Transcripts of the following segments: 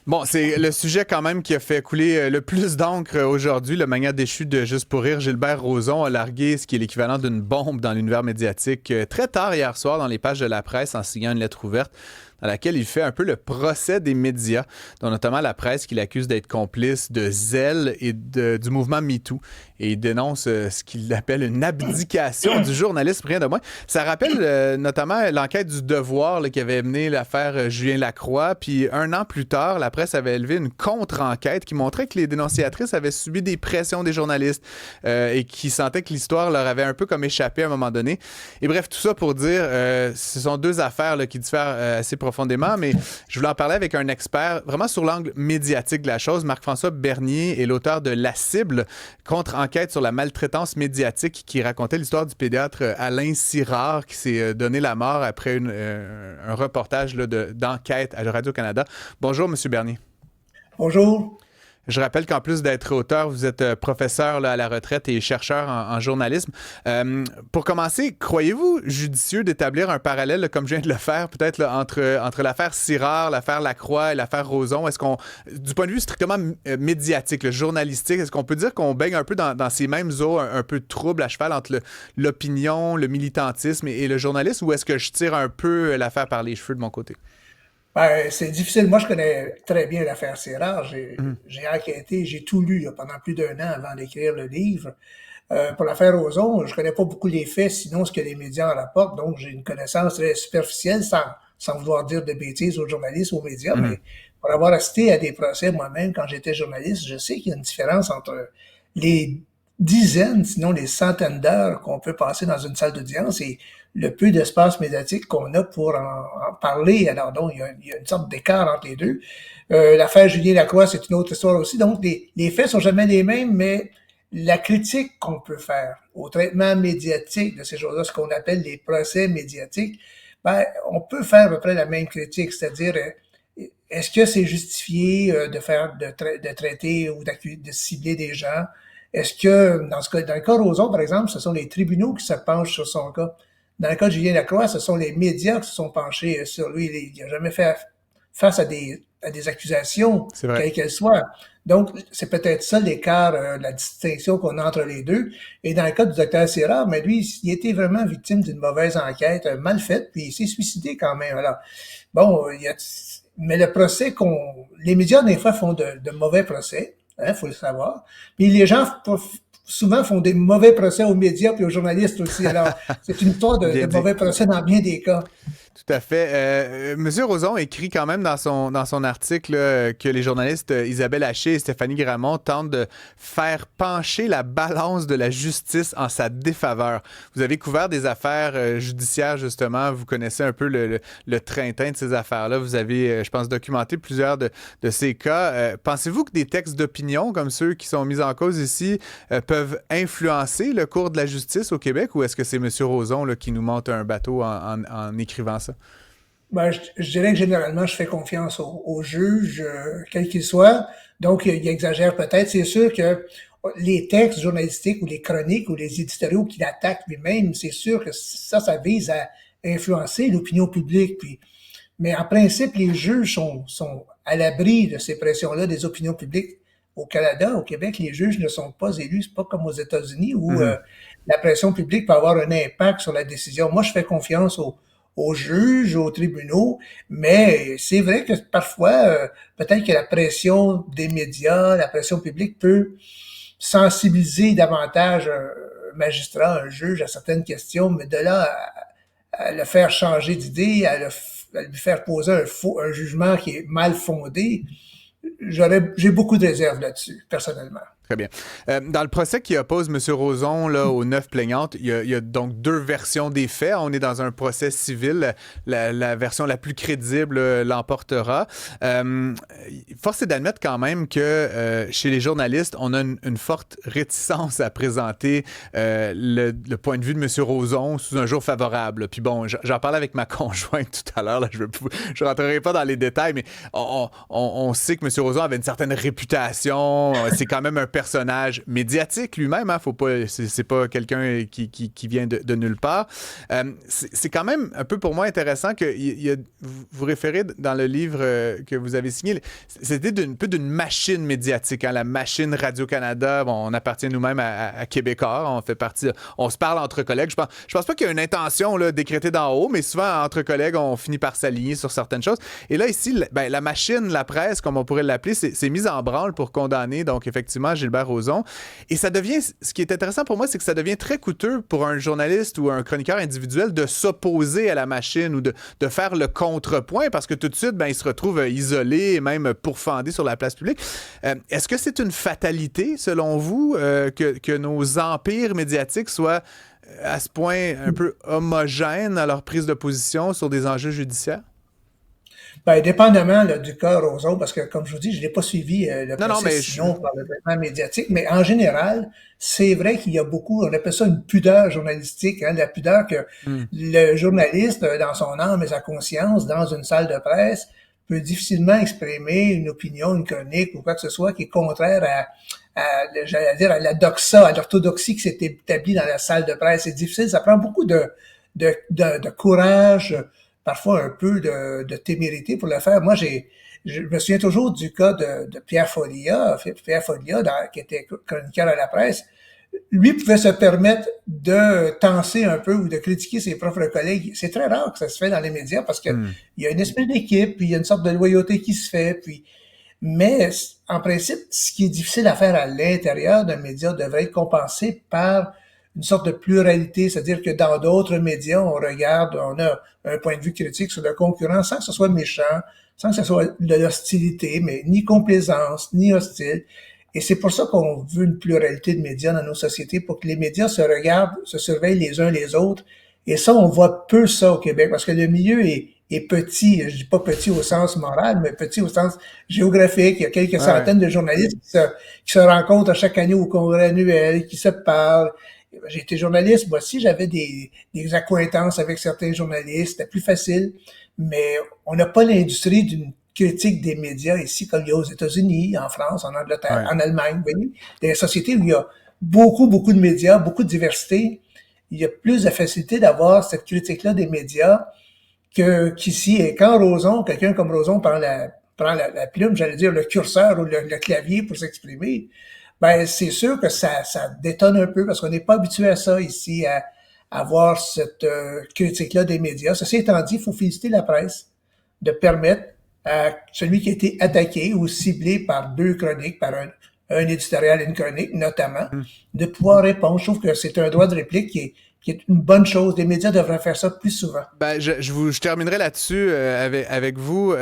Bon, c'est le sujet quand même qui a fait couler le plus d'encre aujourd'hui. Le mania déchu de Juste pour rire, Gilbert Rozon a largué ce qui est l'équivalent d'une bombe dans l'univers médiatique très tard hier soir dans les pages de la presse en signant une lettre ouverte dans laquelle il fait un peu le procès des médias, dont notamment la presse qu'il accuse d'être complice de zèle et du mouvement MeToo. Et il dénonce ce qu'il appelle une abdication du journalisme, rien de moins. Ça rappelle notamment l'enquête du Devoir là, qui avait mené l'affaire Julien Lacroix. Puis un an plus tard, la presse avait élevé une contre-enquête qui montrait que les dénonciatrices avaient subi des pressions des journalistes et qui sentaient que l'histoire leur avait un peu comme échappé à un moment donné. Et bref, tout ça pour dire, ce sont deux affaires là, qui diffèrent assez profondément, mais je voulais en parler avec un expert vraiment sur l'angle médiatique de la chose. Marc-François Bernier est l'auteur de La Cible, contre-enquête sur la maltraitance médiatique qui racontait l'histoire du pédiatre Alain Sirard qui s'est donné la mort après un reportage là, d'enquête à Radio-Canada. Bonjour, M. Bernier. Bonjour. Je rappelle qu'en plus d'être auteur, vous êtes professeur là, à la retraite et chercheur en journalisme. Pour commencer, croyez-vous judicieux d'établir un parallèle, là, comme je viens de le faire, peut-être là, entre l'affaire Sirard, l'affaire Lacroix et l'affaire Rozon? Est-ce qu'on, du point de vue strictement médiatique, le journalistique, est-ce qu'on peut dire qu'on baigne un peu dans ces mêmes eaux, un peu de trouble à cheval entre l'opinion, le militantisme et le journalisme, ou est-ce que je tire un peu l'affaire par les cheveux de mon côté? Ben, c'est difficile. Moi, je connais très bien l'affaire Sérard. J'ai enquêté, j'ai tout lu là, pendant plus d'un an avant d'écrire le livre. Pour l'affaire Ozon, je connais pas beaucoup les faits, sinon ce que les médias en rapportent. Donc, j'ai une connaissance très superficielle, sans vouloir dire de bêtises aux journalistes, aux médias. Mais pour avoir assisté à des procès moi-même quand j'étais journaliste, je sais qu'il y a une différence entre les dizaines, sinon les centaines d'heures qu'on peut passer dans une salle d'audience et le peu d'espace médiatique qu'on a pour en parler. Alors donc, il y a une sorte d'écart entre les deux. L'affaire Julien Lacroix, c'est une autre histoire aussi. Donc, les faits sont jamais les mêmes, mais la critique qu'on peut faire au traitement médiatique de ces choses-là, ce qu'on appelle les procès médiatiques, ben, on peut faire à peu près la même critique, c'est-à-dire est-ce que c'est justifié de traiter ou de cibler des gens? Est-ce que, dans le cas Roson, par exemple, ce sont les tribunaux qui se penchent sur son cas? Dans le cas de Julien Lacroix, ce sont les médias qui se sont penchés sur lui. Il n'a jamais fait face à des accusations, C'est vrai. quelles qu'elles soient. Donc, c'est peut-être ça l'écart, la distinction qu'on a entre les deux. Et dans le cas du docteur Sérard, mais lui, il était vraiment victime d'une mauvaise enquête, mal faite, puis il s'est suicidé quand même. Alors, bon, mais le procès les médias, des fois, font de mauvais procès, hein, faut le savoir. Puis les gens souvent font des mauvais procès aux médias puis aux journalistes aussi. Alors, c'est une histoire de Bien dit. mauvais procès dans bien des cas. Tout à fait. Monsieur Rozon écrit quand même dans son article là, que les journalistes Isabelle Haché et Stéphanie Gramont tentent de faire pencher la balance de la justice en sa défaveur. Vous avez couvert des affaires judiciaires, justement. Vous connaissez un peu le train-train de ces affaires-là. Vous avez, je pense, documenté plusieurs de ces cas. Pensez-vous que des textes d'opinion comme ceux qui sont mis en cause ici peuvent influencer le cours de la justice au Québec, ou est-ce que c'est Monsieur Rozon là, qui nous monte un bateau en écrivant ça? Ben, je dirais que généralement, je fais confiance aux juges, quels qu'ils soient. Donc, il exagère peut-être. C'est sûr que les textes journalistiques ou les chroniques ou les éditoriaux qu'il attaque lui-même, c'est sûr que ça vise à influencer l'opinion publique. Mais en principe, les juges sont à l'abri de ces pressions-là des opinions publiques. Au Canada, au Québec, les juges ne sont pas élus. C'est pas comme aux États-Unis où la pression publique peut avoir un impact sur la décision. Moi, je fais confiance aux juges, aux tribunaux, mais c'est vrai que parfois, peut-être que la pression des médias, la pression publique peut sensibiliser davantage un magistrat, un juge à certaines questions, mais de là à le faire changer d'idée, à lui faire poser un jugement qui est mal fondé, j'ai beaucoup de réserves là-dessus, personnellement. Très bien. Dans le procès qui oppose M. Rozon là, aux 9 plaignantes, il y a donc deux versions des faits. On est dans un procès civil. La version la plus crédible l'emportera. Force est d'admettre quand même que chez les journalistes, on a une forte réticence à présenter le point de vue de M. Rozon sous un jour favorable. Puis bon, j'en parlais avec ma conjointe tout à l'heure. Là, je ne rentrerai pas dans les détails, mais on sait que M. Rozon avait une certaine réputation. C'est quand même un personnage médiatique lui-même, hein, faut pas, c'est pas quelqu'un qui vient de nulle part. C'est quand même un peu pour moi intéressant que vous référez dans le livre que vous avez signé, c'était un peu d'une machine médiatique, hein, la machine Radio-Canada. Bon, on appartient nous-mêmes à Québécois, on fait partie, on se parle entre collègues. Je pense pas qu'il y a une intention là, décrétée d'en haut, mais souvent entre collègues, on finit par s'aligner sur certaines choses. Et là, ici, la machine, la presse, comme on pourrait l'appeler, c'est mise en branle pour condamner, donc effectivement, Gilbert Rozon. Et ça devient, ce qui est intéressant pour moi, c'est que ça devient très coûteux pour un journaliste ou un chroniqueur individuel de s'opposer à la machine ou de faire le contrepoint, parce que tout de suite, il se retrouve isolé et même pourfendé sur la place publique. Est-ce que c'est une fatalité, selon vous, que nos empires médiatiques soient à ce point un peu homogènes à leur prise de position sur des enjeux judiciaires? Ben, dépendamment là, du cas Roseau, parce que comme je vous dis, je n'ai pas suivi le Non, mais procès par le traitement médiatique, mais en général, c'est vrai qu'il y a beaucoup, on appelle ça une pudeur journalistique, hein, la pudeur que le journaliste, dans son âme et sa conscience, dans une salle de presse, peut difficilement exprimer une opinion, une chronique ou quoi que ce soit qui est contraire j'allais dire, à la doxa, à l'orthodoxie qui s'est établie dans la salle de presse. C'est difficile, ça prend beaucoup de courage, parfois un peu de témérité pour le faire. Moi, je me souviens toujours du cas de Pierre Follia, qui était chroniqueur à la presse. Lui pouvait se permettre de tenser un peu ou de critiquer ses propres collègues. C'est très rare que ça se fait dans les médias parce que il y a une esprit d'équipe, puis il y a une sorte de loyauté qui se fait, mais en principe, ce qui est difficile à faire à l'intérieur d'un média devrait être compensé par une sorte de pluralité, c'est-à-dire que dans d'autres médias, on a un point de vue critique sur le concurrent sans que ce soit méchant, sans que ce soit de l'hostilité, mais ni complaisance, ni hostile. Et c'est pour ça qu'on veut une pluralité de médias dans nos sociétés, pour que les médias se regardent, se surveillent les uns les autres. Et ça, on voit peu ça au Québec, parce que le milieu est petit. Je dis pas petit au sens moral, mais petit au sens géographique. Il y a quelques centaines de journalistes qui se rencontrent à chaque année au congrès annuel, qui se parlent. J'ai été journaliste, moi aussi, j'avais des accointances avec certains journalistes, c'était plus facile, mais on n'a pas l'industrie d'une critique des médias ici, comme il y a aux États-Unis, en France, en Angleterre, en Allemagne, vous voyez, des sociétés où il y a beaucoup de médias, beaucoup de diversité, il y a plus de facilité d'avoir cette critique-là des médias qu'ici. Et quand quelqu'un comme Rozon prend la plume, j'allais dire le curseur ou le clavier pour s'exprimer, ben c'est sûr que ça détonne un peu parce qu'on n'est pas habitué à ça ici, à avoir cette critique-là des médias. Ceci étant dit, il faut féliciter la presse de permettre à celui qui a été attaqué ou ciblé par deux chroniques, par un éditorial et une chronique notamment, de pouvoir répondre. Je trouve que c'est un droit de réplique qui est une bonne chose. Les médias devraient faire ça plus souvent. Ben, je terminerai là-dessus avec vous,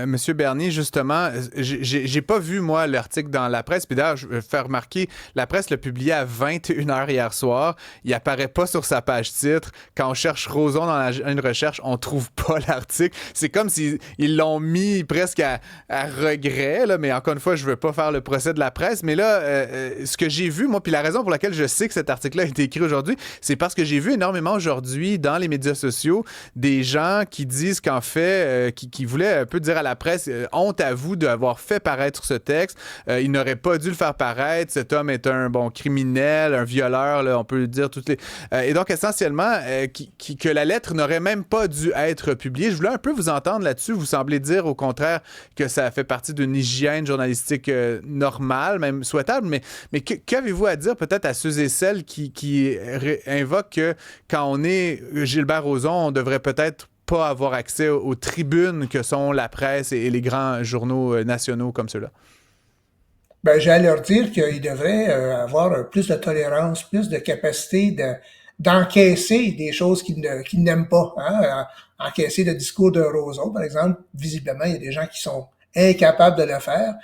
Monsieur Bernier, justement. J'ai pas vu, moi, l'article dans la presse. Puis d'ailleurs, je veux faire remarquer, la presse l'a publié à 21h hier soir. Il apparaît pas sur sa page titre. Quand on cherche Rozon dans une recherche, on trouve pas l'article. C'est comme s'ils l'ont mis presque à regret, là, mais encore une fois, je veux pas faire le procès de la presse. Mais là, ce que j'ai vu, moi, puis la raison pour laquelle je sais que cet article-là a été écrit aujourd'hui, c'est parce que j'ai vu énormément aujourd'hui dans les médias sociaux des gens qui disent qu'en fait, qui voulaient un peu dire à la presse, honte à vous d'avoir fait paraître ce texte, il n'aurait pas dû le faire paraître, cet homme est un criminel, un violeur, là, on peut dire toutes les... et donc essentiellement, que la lettre n'aurait même pas dû être publiée. Je voulais un peu vous entendre là-dessus, vous semblez dire au contraire que ça fait partie d'une hygiène journalistique normale, même souhaitable, mais qu'avez-vous à dire peut-être à ceux et celles qui invoquent que quand on est Gilbert Rozon, on devrait peut-être pas avoir accès aux tribunes que sont la presse et les grands journaux nationaux comme ceux-là? Ben, j'allais leur dire qu'ils devraient avoir plus de tolérance, plus de capacité d'encaisser des choses qu'ils n'aiment pas. Hein? Encaisser le discours de Rozon, par exemple, visiblement, il y a des gens qui sont incapables de le faire,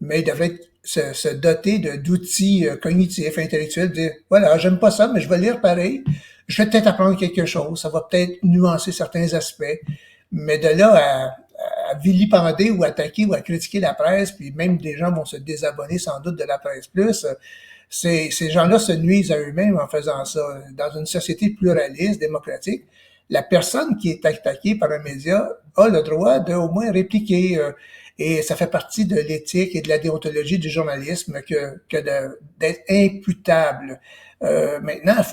mais ils devraient se doter d'outils cognitifs, intellectuels, dire, voilà, j'aime pas ça, mais je vais lire pareil, je vais peut-être apprendre quelque chose, ça va peut-être nuancer certains aspects, mais de là à vilipender ou attaquer ou à critiquer la presse, puis même des gens vont se désabonner sans doute de la presse plus, ces gens-là se nuisent à eux-mêmes en faisant ça. Dans une société pluraliste, démocratique, la personne qui est attaquée par un média a le droit de au moins répliquer, Et ça fait partie de l'éthique et de la déontologie du journalisme d'être imputable. Maintenant,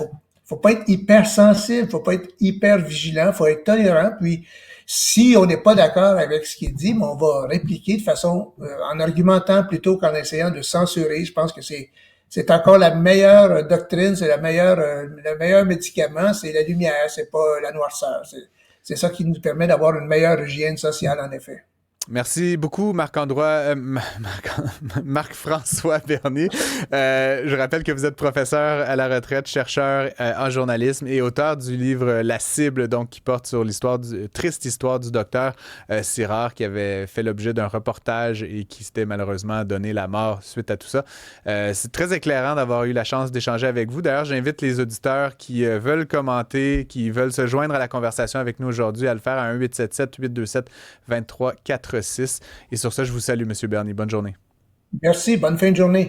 faut pas être hypersensible, faut pas être hyper vigilant, faut être tolérant. Puis, si on n'est pas d'accord avec ce qui est dit, mais on va répliquer de façon en argumentant plutôt qu'en essayant de censurer. Je pense que c'est encore la meilleure doctrine, c'est le meilleur médicament, c'est la lumière, c'est pas la noirceur. C'est ça qui nous permet d'avoir une meilleure hygiène sociale, en effet. Merci beaucoup, Marc-François Bernier. Je rappelle que vous êtes professeur à la retraite, chercheur en journalisme et auteur du livre La cible, donc qui porte sur triste histoire du docteur Sirard, qui avait fait l'objet d'un reportage et qui s'était malheureusement donné la mort suite à tout ça. C'est très éclairant d'avoir eu la chance d'échanger avec vous. D'ailleurs, j'invite les auditeurs qui veulent commenter, qui veulent se joindre à la conversation avec nous aujourd'hui à le faire à 1-877-827-2346. Et sur ça, je vous salue, M. Bernier. Bonne journée. Merci, bonne fin de journée.